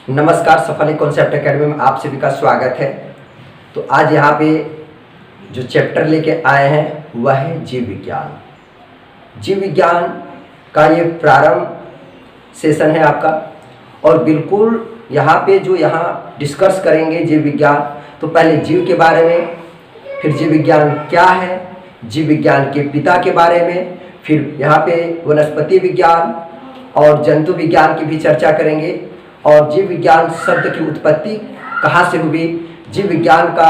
नमस्कार, सफल concept academy में आप सभी का स्वागत है। तो आज यहाँ पे जो चैप्टर लेके आए हैं वह है जीव विज्ञान। जीव विज्ञान का ये प्रारंभ सेशन है आपका, और बिल्कुल यहाँ पे जो यहाँ डिस्कस करेंगे जीव विज्ञान। तो पहले जीव के बारे में, फिर जीव विज्ञान क्या है, जीव विज्ञान के पिता के बारे में, फिर यहाँ पे वनस्पति विज्ञान और जंतु विज्ञान की भी चर्चा करेंगे, और जीव विज्ञान शब्द की उत्पत्ति कहाँ से हुई, जीव विज्ञान का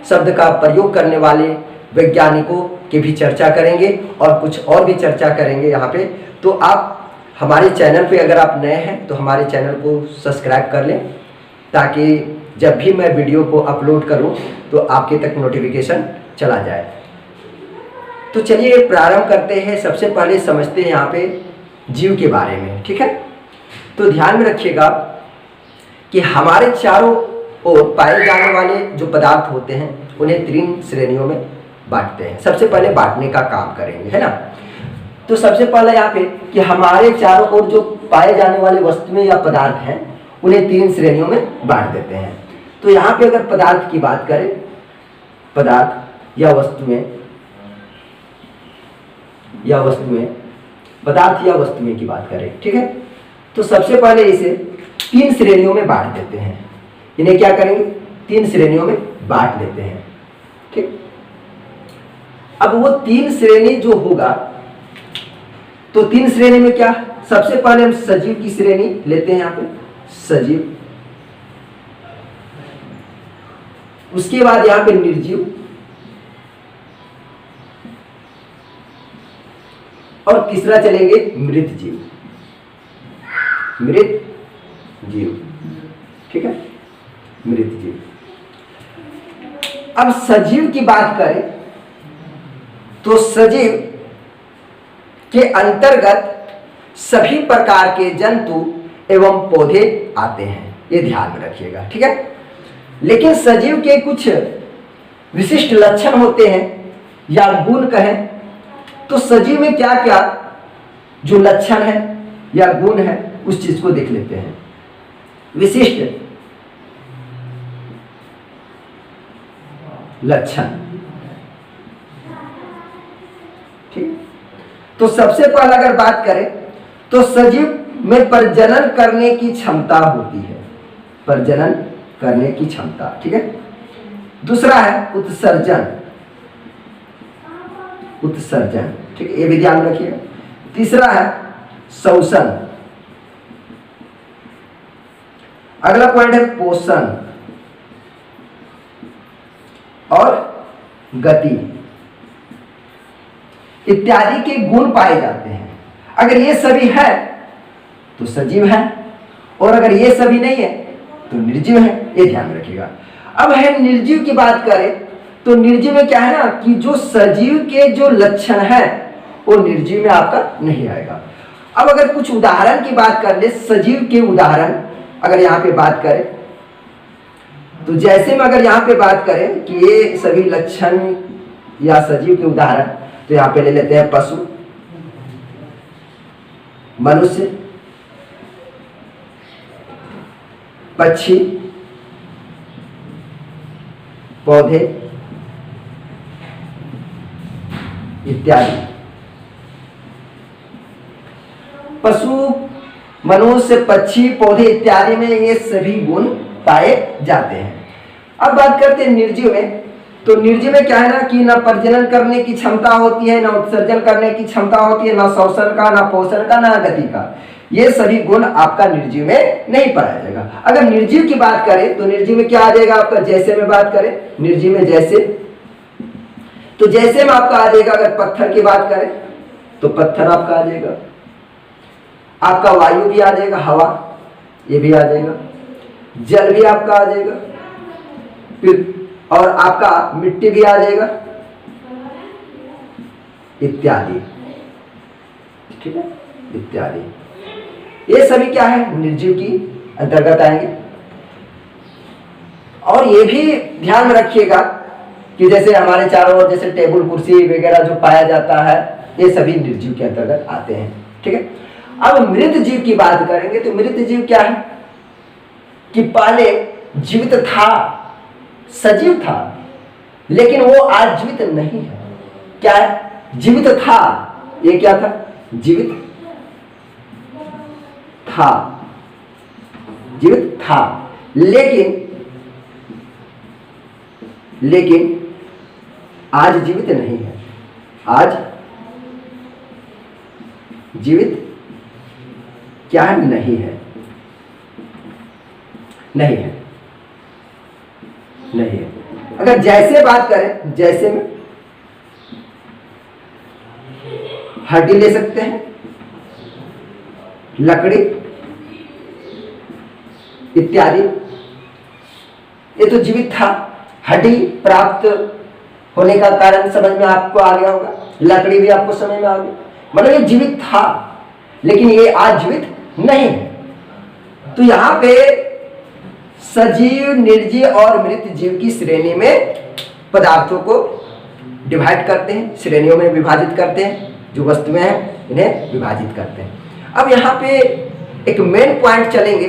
शब्द का प्रयोग करने वाले वैज्ञानिकों की भी चर्चा करेंगे, और कुछ और भी चर्चा करेंगे यहाँ पे। तो आप हमारे चैनल पे अगर आप नए हैं तो हमारे चैनल को सब्सक्राइब कर लें, ताकि जब भी मैं वीडियो को अपलोड करूँ तो आपके तक नोटिफिकेशन चला जाए। तो चलिए प्रारंभ करते हैं। सबसे पहले समझते हैं यहाँ पे जीव के बारे में, ठीक है। तो ध्यान में रखिएगा कि हमारे चारों ओर पाए जाने वाले जो पदार्थ होते हैं उन्हें 3 श्रेणियों में बांटते हैं। सबसे पहले बांटने का काम करेंगे, है ना। तो सबसे पहले यहाँ पे कि हमारे चारों ओर जो पाए जाने वाले वस्तुएं या पदार्थ हैं उन्हें 3 श्रेणियों में बांट देते हैं। तो यहाँ पे अगर पदार्थ की बात करें, पदार्थ या वस्तुएं पदार्थ या वस्तुएं की बात करें, ठीक है। तो सबसे पहले इसे 3 श्रेणियों में बांट देते हैं। इन्हें क्या करेंगे, 3 श्रेणियों में बांट देते हैं, ठीक। अब वो 3 श्रेणी जो होगा, तो 3 श्रेणी में क्या, सबसे पहले हम सजीव की श्रेणी लेते हैं यहाँ पे, सजीव। उसके बाद यहाँ पे निर्जीव, और तीसरा चलेंगे मृत जीव, ठीक है, मृत जीव। अब सजीव की बात करें तो सजीव के अंतर्गत सभी प्रकार के जंतु एवं पौधे आते हैं, ये ध्यान में रखिएगा, ठीक है। लेकिन सजीव के कुछ विशिष्ट लक्षण होते हैं या गुण कहें, तो सजीव में क्या क्या जो लक्षण है या गुण है उस चीज को देख लेते हैं। विशिष्ट लक्षण, ठीक। तो सबसे पहले अगर बात करें तो सजीव में प्रजनन करने की क्षमता होती है, प्रजनन करने की क्षमता, ठीक है। दूसरा है उत्सर्जन, ठीक है, ये भी ध्यान रखिएगा। तीसरा है श्वसन। अगला पॉइंट है पोषण और गति इत्यादि के गुण पाए जाते हैं। अगर ये सभी है तो सजीव है, और अगर ये सभी नहीं है तो निर्जीव है, ये ध्यान रखिएगा। अब है निर्जीव की बात करें तो निर्जीव में क्या है ना कि जो सजीव के जो लक्षण है वो निर्जीव में आपका नहीं आएगा। अब अगर कुछ उदाहरण की बात कर ले, सजीव के उदाहरण अगर यहाँ पे बात करें तो जैसे में अगर यहाँ पे बात करें कि ये सभी लक्षण या सजीव के उदाहरण, तो यहाँ पे ले लेते हैं पशु, मनुष्य, पक्षी, पौधे इत्यादि। पशु, मनुष्य, पक्षी, पौधे इत्यादि में ये सभी गुण पाए जाते हैं। अब बात करते हैं निर्जीव में। तो निर्जीव में क्या है ना कि ना प्रजनन करने की क्षमता होती है, ना उत्सर्जन करने की क्षमता होती है, ना श्वसन का, ना पोषण का, ना गति का। ये सभी गुण आपका निर्जीव में नहीं पाया जाएगा। अगर निर्जीव की बात करें तो निर्जीव में क्या आ जाएगा आपका, जैसे में बात करें निर्जीव में जैसे, तो जैसे में आपका आ जाएगा। अगर पत्थर की बात करें तो पत्थर आपका आ जाएगा, आपका वायु भी आ जाएगा, हवा ये भी आ जाएगा, जल भी आपका आ जाएगा, फिर और आपका मिट्टी भी आ जाएगा इत्यादि, ठीक है, इत्यादि। ये सभी क्या है, निर्जीव की अंतर्गत आएंगे। और ये भी ध्यान में रखिएगा कि जैसे हमारे चारों ओर जैसे टेबल कुर्सी वगैरह जो पाया जाता है ये सभी निर्जीव के अंतर्गत आते हैं, ठीक है। अब मृत जीव की बात करेंगे तो मृत जीव क्या है, कि पहले जीवित था, सजीव था, लेकिन वो आज जीवित नहीं है। क्या है? जीवित था। ये क्या था? जीवित था, जीवित था, लेकिन आज जीवित नहीं है। आज जीवित क्या नहीं है? नहीं है, नहीं है। अगर जैसे बात करें, जैसे में हड्डी ले सकते हैं, लकड़ी इत्यादि, ये तो जीवित था। हड्डी प्राप्त होने का कारण समझ में आपको आ गया होगा, लकड़ी भी आपको समझ में आ गई। मतलब ये जीवित था, लेकिन ये आज जीवित नहीं है। तो यहां पे सजीव, निर्जीव और मृत जीव की श्रेणी में पदार्थों को डिवाइड करते हैं, श्रेणियों में विभाजित करते हैं। जो वस्तुएं हैं इन्हें विभाजित करते हैं। अब यहाँ पे एक मेन पॉइंट चलेंगे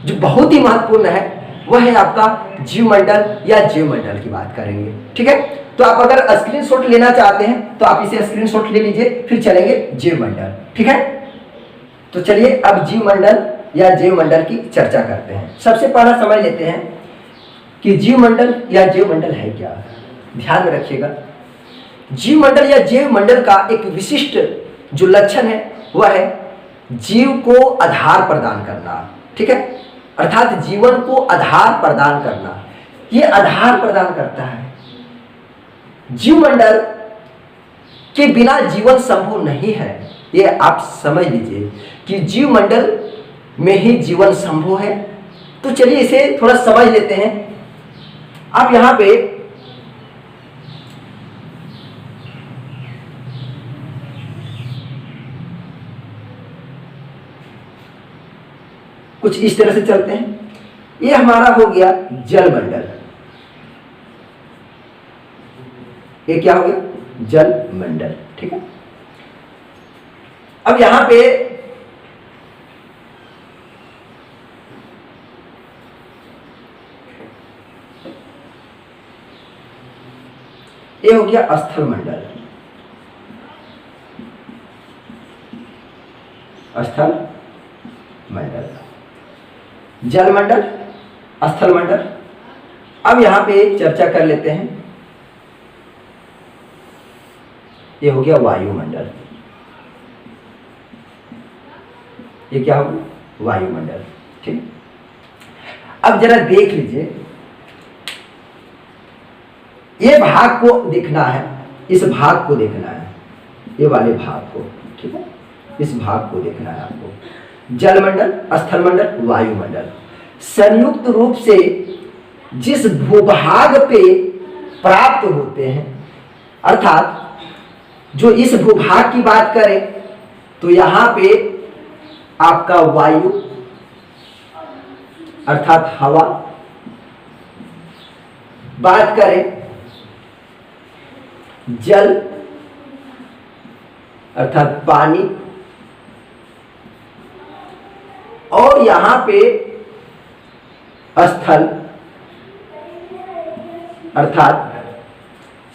जो बहुत ही महत्वपूर्ण है, वह है आपका जीवमंडल या जीवमंडल की बात करेंगे। ठीक है, तो आप अगर स्क्रीनशॉट लेना चाहते हैं तो आप इसे स्क्रीनशॉट ले लीजिए, फिर चलेंगे जीवमंडल। ठीक है, तो चलिए अब जीवमंडल या जीवमंडल की चर्चा करते हैं। सबसे पहला समझ लेते हैं कि जीवमंडल या जीवमंडल है क्या। ध्यान में रखिएगा, जीवमंडल या जीवमंडल का एक विशिष्ट जो लक्षण है वह है जीव को आधार प्रदान करना। ठीक है, अर्थात जीवन को आधार प्रदान करना, ये आधार प्रदान करता है। जीवमंडल के बिना जीवन संभव नहीं है, ये आप समझ लीजिए कि जीवमंडल में ही जीवन संभव है। तो चलिए इसे थोड़ा समझ लेते हैं। आप यहां पे कुछ इस तरह से चलते हैं। ये हमारा हो गया जलमंडल। ये क्या हो गया? जलमंडल। ठीक है, अब यहां पे ये हो गया स्थल मंडल। स्थल मंडल, जलमंडल, स्थल मंडल। अब यहां पे चर्चा कर लेते हैं। ये हो गया वायुमंडल। ये क्या होगा? वायुमंडल। ठीक, अब जरा देख लीजिए, ये भाग को देखना है, इस भाग को देखना है, ये वाले भाग को। ठीक है, इस भाग को देखना है आपको। जलमंडल, स्थलमंडल, वायुमंडल संयुक्त रूप से जिस भूभाग पे प्राप्त होते हैं, अर्थात जो इस भूभाग की बात करें तो यहां पे आपका वायु अर्थात हवा, बात करें जल अर्थात पानी, और यहां पे स्थल अर्थात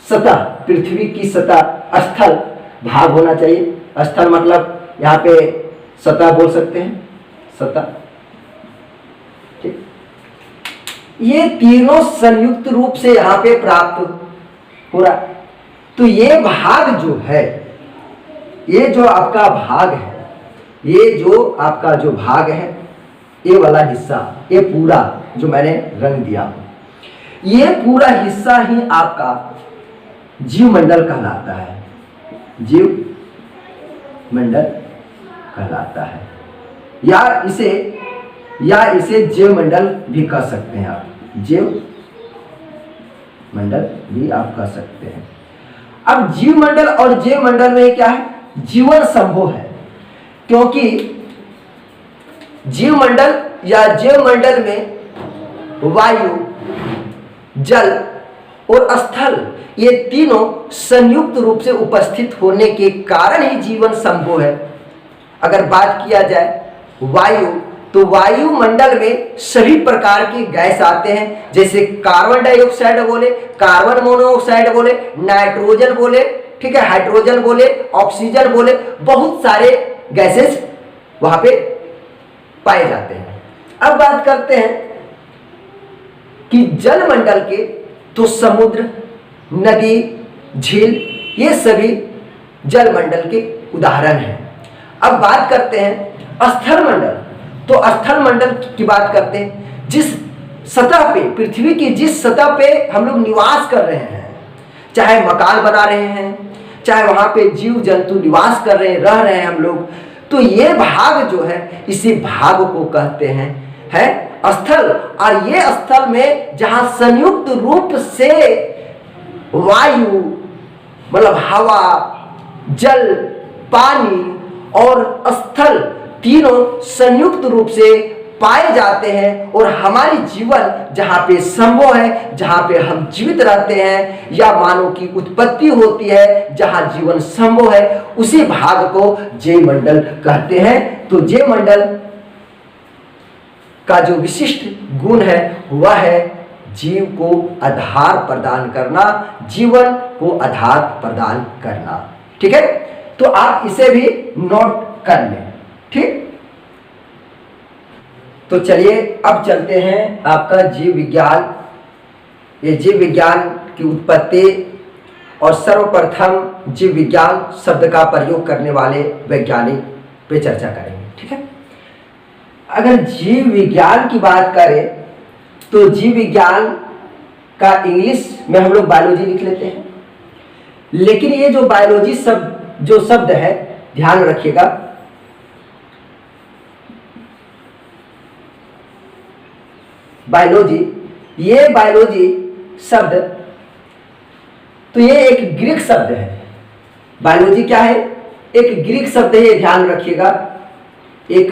सतह, पृथ्वी की सतह स्थल भाग होना चाहिए। स्थल मतलब यहां पे सतह बोल सकते हैं, सतह। ठीक, ये तीनों संयुक्त रूप से यहां पे प्राप्त हो रहा है। तो ये भाग जो है, ये जो आपका भाग है, ये जो आपका जो भाग है, ये वाला हिस्सा, ये पूरा जो मैंने रंग दिया, ये पूरा हिस्सा ही आपका जीवमंडल कहलाता है। जीवमंडल कहलाता है, या इसे जीवमंडल भी कह सकते हैं आप, जीवमंडल भी आप कह सकते हैं। अब जीवमंडल और जीवमंडल में क्या है? जीवन संभव है, क्योंकि जीवमंडल या जीवमंडल में वायु, जल और स्थल, ये तीनों संयुक्त रूप से उपस्थित होने के कारण ही जीवन संभव है। अगर बात किया जाए वायु, तो वायुमंडल में सभी प्रकार की गैस आते हैं, जैसे कार्बन डाइऑक्साइड बोले, कार्बन मोनोऑक्साइड बोले, नाइट्रोजन बोले, ठीक है, हाइड्रोजन बोले, ऑक्सीजन बोले, बहुत सारे गैसेस वहां पे पाए जाते हैं। अब बात करते हैं कि जलमंडल के, तो समुद्र, नदी, झील, ये सभी जलमंडल के उदाहरण हैं। अब बात करते हैं स्थल मंडल। तो स्थल मंडल की बात करते हैं, जिस सतह पे, पृथ्वी की जिस सतह पे हम लोग निवास कर रहे हैं, चाहे मकान बना रहे हैं, चाहे वहां पे जीव जंतु निवास कर रहे हैं, रह रहे हैं हम लोग, तो ये भाग जो है, इसी भाग को कहते हैं है स्थल। और ये स्थल में जहां संयुक्त रूप से वायु मतलब हवा, जल, पानी और स्थल तीनों संयुक्त रूप से पाए जाते हैं, और हमारी जीवन जहां पे संभव है, जहां पे हम जीवित रहते हैं या मानव की उत्पत्ति होती है, जहां जीवन संभव है, उसी भाग को जैवमंडल कहते हैं। तो जैवमंडल का जो विशिष्ट गुण है वह है जीव को आधार प्रदान करना, जीवन को आधार प्रदान करना। ठीक है, तो आप इसे भी नोट कर लें। ठीक, तो चलिए अब चलते हैं आपका जीव विज्ञान। ये जीव विज्ञान की उत्पत्ति और सर्वप्रथम जीव विज्ञान शब्द का प्रयोग करने वाले वैज्ञानिक पे चर्चा करेंगे। ठीक है, अगर जीव विज्ञान की बात करें तो जीव विज्ञान का इंग्लिश में हम लोग बायोलॉजी लिख लेते हैं, लेकिन ये जो बायोलॉजी शब्द है, ध्यान रखिएगा, बायोलॉजी, ये बायोलॉजी शब्द, तो ये एक ग्रीक शब्द है। बायोलॉजी क्या है? एक ग्रीक शब्द है, ये ध्यान रखिएगा। एक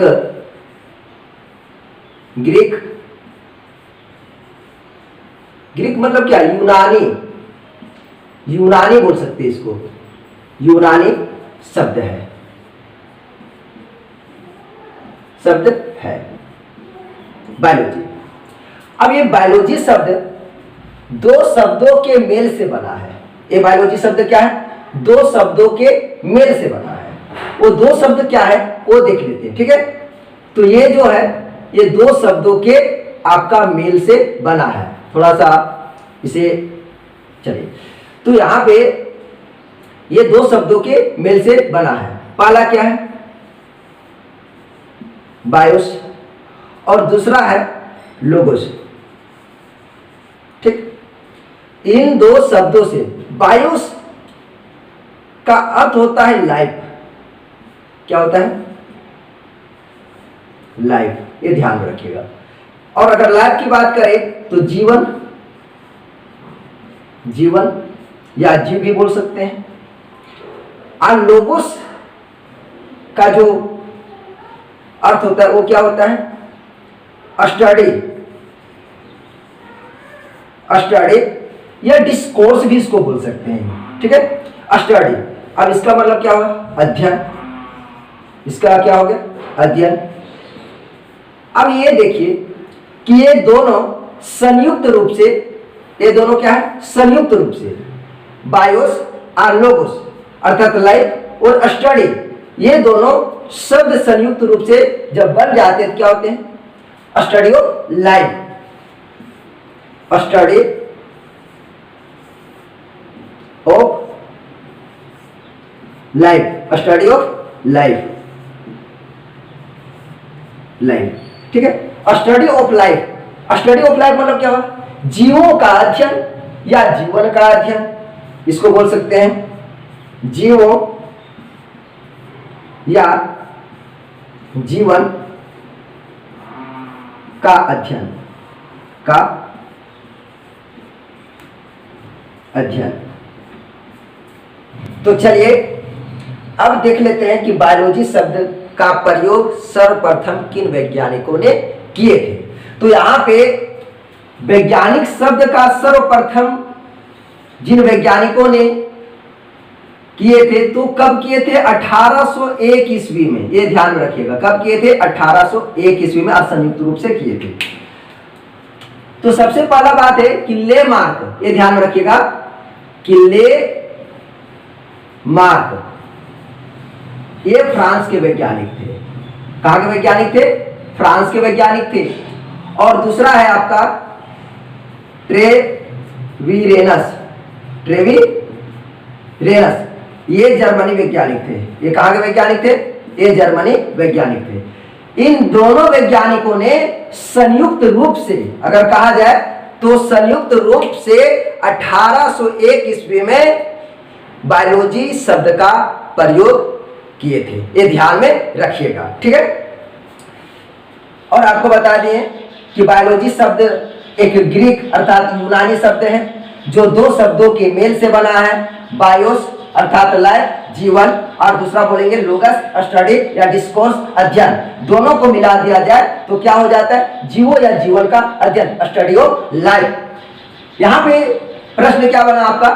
ग्रीक मतलब क्या? यूनानी बोल सकते हैं इसको, यूनानी शब्द है बायोलॉजी। अब ये बायोलॉजी शब्द दो शब्दों के मेल से बना है। ये बायोलॉजी शब्द क्या है? दो शब्दों के मेल से बना है। वो दो शब्द क्या है वो देख लेते हैं। ठीक है, तो ये जो है ये दो शब्दों के आपका मेल से बना है। थोड़ा सा इसे चलिए, तो यहां पे ये दो शब्दों के मेल से बना है। पहला क्या है? बायोस, और दूसरा है लोगोस। ठीक, इन दो शब्दों से, बायोस का अर्थ होता है लाइफ। क्या होता है? लाइफ, ये ध्यान रखिएगा। और अगर लाइफ की बात करें तो जीवन या जीव भी बोल सकते हैं। और लोगोस का जो अर्थ होता है वो क्या होता है? स्टडी या डिस्कोर्स भी इसको बोल सकते हैं। ठीक है, स्टडी। अब इसका मतलब क्या हुआ? अध्ययन। इसका क्या हो गया? अध्ययन। अब ये देखिए कि ये दोनों संयुक्त रूप से, ये दोनों क्या है? संयुक्त रूप से बायोस और लोगोस अर्थात लाइफ और स्टडी, ये दोनों शब्द संयुक्त रूप से जब बन जाते हैं तो क्या होते हैं? Study of life, study of life, study of life. ठीक है, study of life. Study of life मतलब क्या हुआ? जीवों का अध्ययन या जीवन का अध्ययन, इसको बोल सकते हैं जीवों या जीवन का अध्ययन तो चलिए अब देख लेते हैं कि बायोलॉजी शब्द का प्रयोग सर्वप्रथम किन वैज्ञानिकों ने किए थे। तो यहां पे वैज्ञानिक शब्द का सर्वप्रथम जिन वैज्ञानिकों ने किए थे, तो कब किए थे? 1801 ईस्वी में। ये ध्यान में रखिएगा, कब किए थे? 1801 ईस्वी में संयुक्त रूप से किए थे। तो सबसे पहला बात है कि ले मार्क, ये ध्यान में रखिएगा कि ले मार्क ये फ्रांस के वैज्ञानिक थे। कहां के वैज्ञानिक थे? फ्रांस के वैज्ञानिक थे। और दूसरा है आपका ट्रेवीरेनस, ट्रेवीरेनस, ये जर्मनी वैज्ञानिक थे। ये कहां के वैज्ञानिक थे? ये जर्मनी वैज्ञानिक थे। इन दोनों वैज्ञानिकों ने संयुक्त रूप से, अगर कहा जाए तो संयुक्त रूप से 1801 ईस्वी में बायोलॉजी शब्द का प्रयोग किए थे। ये ध्यान में रखिएगा, ठीक है। और आपको बता दें कि बायोलॉजी शब्द एक ग्रीक अर्थात यूनानी शब्द है जो दो शब्दों के मेल से बना है। बायोस अर्थात लय, जीवन, और दूसरा बोलेंगे लोगस, स्टडी या डिस्कोर्स, अध्ययन। दोनों को मिला दिया जाए तो क्या हो जाता है? जीवो या जीवन का अध्ययन, स्टडी ऑफ लाइफ। यहां पे प्रश्न क्या बना आपका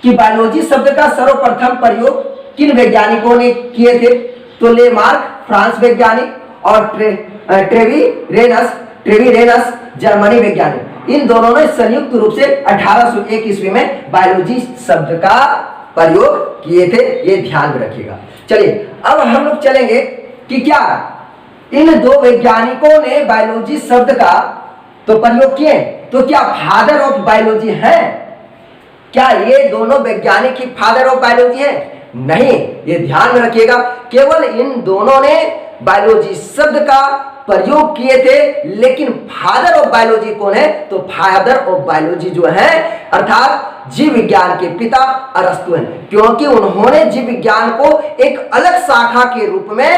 कि बायोलॉजी शब्द का सर्वप्रथम प्रयोग किन वैज्ञानिकों ने किए थे? तो ले मार्क फ्रांस वैज्ञानिक और ट्रेवीरेनस जर्मनी वैज्ञानिक, इन दोनों ने संयुक्त रूप से 1801 ईस्वी में बायोलॉजी शब्द का प्रयोग किए थे। ये ध्यान में रखिएगा। चलिए अब हम लोग चलेंगे कि क्या इन दो वैज्ञानिकों ने बायोलॉजी शब्द का तो प्रयोग किए, तो क्या फादर ऑफ बायोलॉजी है? क्या ये दोनों वैज्ञानिक ही फादर ऑफ बायोलॉजी है? नहीं, ये ध्यान में रखिएगा। केवल इन दोनों ने बायोलॉजी शब्द का प्रयोग किए थे, लेकिन फादर ऑफ बायोलॉजी कौन है? तो फादर ऑफ बायोलॉजी जो है अर्थात जीव विज्ञान के पिता अरस्तु हैं, क्योंकि उन्होंने जीव विज्ञान को एक अलग शाखा के रूप में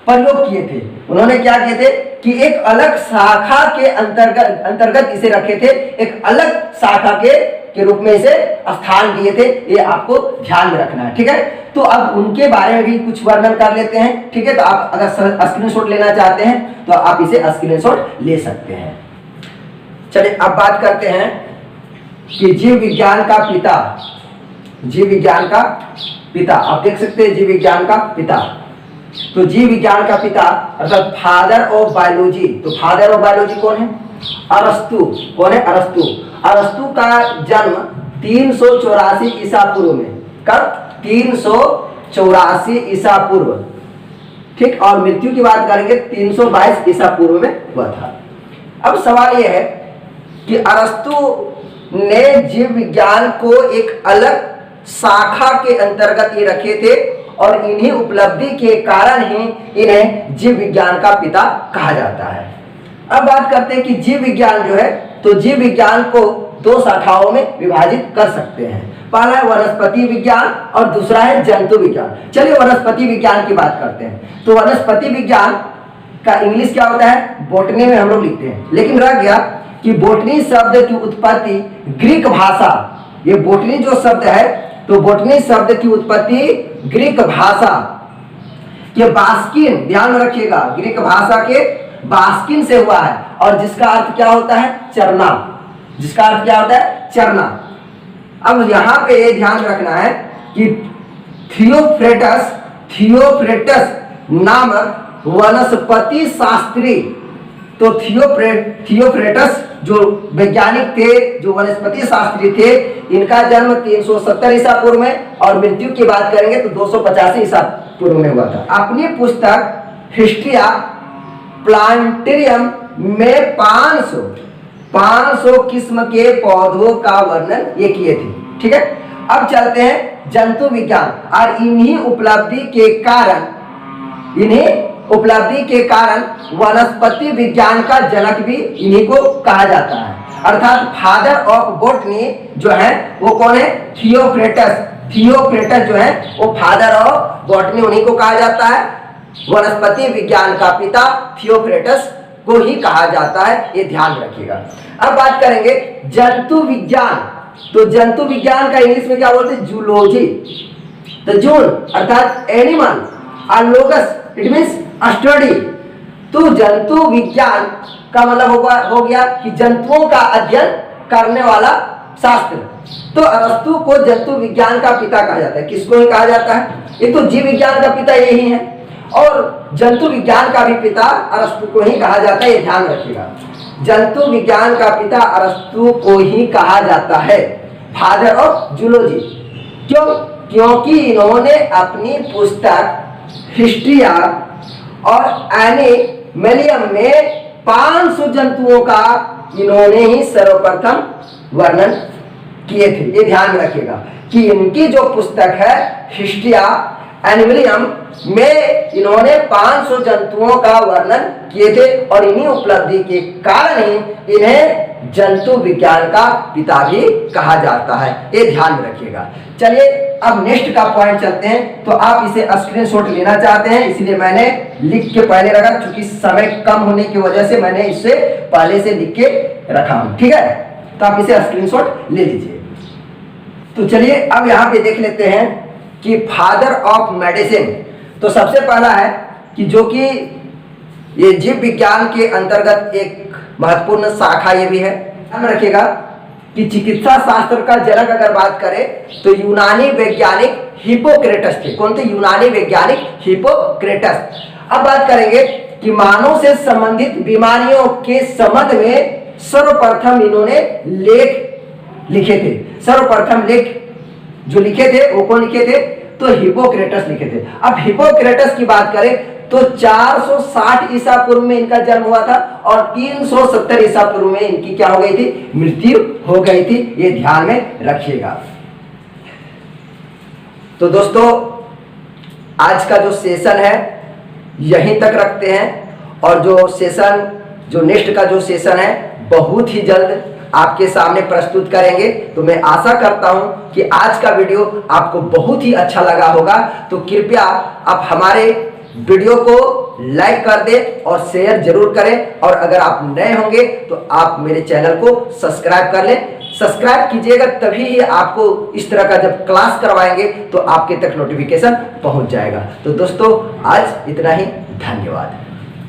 प्रयोग किए थे। उन्होंने क्या किए थे कि एक अलग शाखा के अंतर्गत इसे रखे थे, एक अलग शाखा के रूप में इसे स्थान दिए थे। ये आपको ध्यान में रखना है, ठीक है। तो अब उनके बारे में भी कुछ वर्णन कर लेते हैं, ठीक है। तो आप अगर स्क्रीनशॉट लेना चाहते हैं तो आप इसे स्क्रीनशॉट ले सकते हैं। चलिए अब बात करते हैं कि जीव विज्ञान का पिता, जीव विज्ञान का पिता, आप देख सकते हैं जीव विज्ञान का पिता। तो जीव विज्ञान का पिता अर्थात फादर ऑफ बायोलॉजी, तो फादर ऑफ बायोलॉजी कौन है? अरस्तु। कौन है? अरस्तु। अरस्तु का जन्म 384 ईसा पूर्व में, कब? 384 ईसा पूर्व, ठीक। और मृत्यु की बात करेंगे 322 ईसा पूर्व में हुआ था। अब सवाल यह है कि अरस्तु ने जीव विज्ञान को एक अलग शाखा के अंतर्गत ये रखे थे और इन्हीं उपलब्धि के कारण ही इन्हें जीव विज्ञान का पिता कहा जाता है। अब बात करते हैं कि जीव विज्ञान जो है, तो जीव विज्ञान को दो शाखाओं में विभाजित कर सकते हैं। पहला है वनस्पति विज्ञान और दूसरा है जंतु विज्ञान। चलिए वनस्पति विज्ञान की बात करते हैं। तो वनस्पति विज्ञान का इंग्लिश क्या होता है? बोटनी में हम लोग लिखते हैं, लेकिन रह गया कि बोटनी शब्द की उत्पत्ति ग्रीक भाषा, ये बोटनी जो शब्द है, तो बोटनी शब्द की उत्पत्ति ग्रीक भाषा के बास्किन, ध्यान में रखिएगा, ग्रीक भाषा के बास्किन से हुआ है, और जिसका अर्थ क्या होता है? चरना। जिसका अर्थ क्या होता है? चरना। अब यहां पे ये ध्यान रखना है कि थियोफ्रेटस नामक वनस्पति शास्त्री, तो थियोफ्रेटस जो वैज्ञानिक थे, जो वनस्पति शास्त्री थे, इनका जन्म 370 ईसा पूर्व में और मृत्यु की बात करेंगे तो 285 ईसा पूर्व में हुआ था। अपनी पुस्तक हिस्ट्रिया प्लांटेरियम में 500 किस्म के पौधों का वर्णन ये किए थे, ठीक है। अब चलते हैं जंतु विज्ञान, और इन्हीं उपलब्धि के कारण वनस्पति विज्ञान का जनक भी इन्हीं को कहा जाता है, अर्थात फादर ऑफ बॉटनी जो है वो कौन है? थियोफ्रेटस जो है वो फादर ऑफ बॉटनी, उन्हीं को कहा जाता है। वनस्पति विज्ञान का पिता थियोफ्रेटस को ही कहा जाता है, ये ध्यान रखिएगा। अब बात करेंगे जंतु विज्ञान। तो जंतु विज्ञान का इंग्लिश में क्या बोलते हैं? जूलॉजी। तो जूल अर्थात एनिमल और लोगस इट मींस स्टडी। तो जंतु विज्ञान का मतलब हो गया कि जंतुओं का अध्ययन करने वाला शास्त्र, तो अरस्तु को जंतु विज्ञान का पिता कहा जाता है। किसको ही कहा जाता है? एक तो जीव विज्ञान का पिता यही है और जंतु विज्ञान का भी पिता अरस्तु को ही कहा जाता है। ये ध्यान रखिएगा, जंतु विज्ञान का पिता अरस्तु को ही कहा जाता है, फादर ऑफ जूलॉजी। क्यों? क्योंकि इन्होंने अपनी पुस्तक हिस्ट्रिया और एनिमलियम में 500 जंतुओं का इन्होंने ही सर्वप्रथम वर्णन किए थे। ये ध्यान रखिएगा कि इनकी जो पुस्तक है हिस्ट्रिया एनिमलियम में इन्होंने 500 जंतुओं का वर्णन किए थे और इन्हीं उपलब्धि के कारण ही इन्हें जंतु विज्ञान का पिता भी कहा जाता है। ये ध्यान में रखिएगा। चलिए अब नेक्स्ट का पॉइंट चलते हैं। तो आप इसे स्क्रीनशॉट लेना चाहते हैं, इसलिए मैंने लिख के पहले रखा, क्योंकि समय कम होने की वजह से मैंने इसे पहले से लिख के रखा हूं। ठीक है, तो आप इसे स्क्रीनशॉट ले लीजिए। तो चलिए अब यहाँ पे देख लेते हैं कि फादर ऑफ मेडिसिन। तो सबसे पहला है कि जो कि ये जीव विज्ञान के अंतर्गत एक महत्वपूर्ण शाखा ये भी है। ध्यान रखिएगा कि चिकित्सा शास्त्र का जनक अगर बात करें तो यूनानी वैज्ञानिक हिप्पोक्रेटस थे। कौन थे? यूनानी वैज्ञानिक हिप्पोक्रेटस। अब बात करेंगे कि मानव से संबंधित बीमारियों के संबंध में सर्वप्रथम इन्होंने लेख लिखे थे। सर्वप्रथम लेख जो लिखे थे वो कौन लिखे थे? तो हिप्पोक्रेटस लिखे थे। अब हिप्पोक्रेटस की बात करें तो 460 ईसा पूर्व में इनका जन्म हुआ था और 370 ईसा पूर्व में इनकी क्या हो गई थी? मृत्यु हो गई थी। ये ध्यान में रखिएगा। तो दोस्तों आज का जो सेशन है यहीं तक रखते हैं और जो नेक्स्ट का जो सेशन है बहुत ही जल्द आपके सामने प्रस्तुत करेंगे। तो मैं आशा करता हूं कि आज का वीडियो आपको बहुत ही अच्छा लगा होगा। तो कृपया आप हमारे वीडियो को लाइक कर दें और शेयर जरूर करें, और अगर आप नए होंगे तो आप मेरे चैनल को सब्सक्राइब कर लें। सब्सक्राइब कीजिएगा, तभी ही आपको इस तरह का जब क्लास करवाएंगे तो आपके तक नोटिफिकेशन पहुंच जाएगा। तो दोस्तों आज इतना ही, धन्यवाद।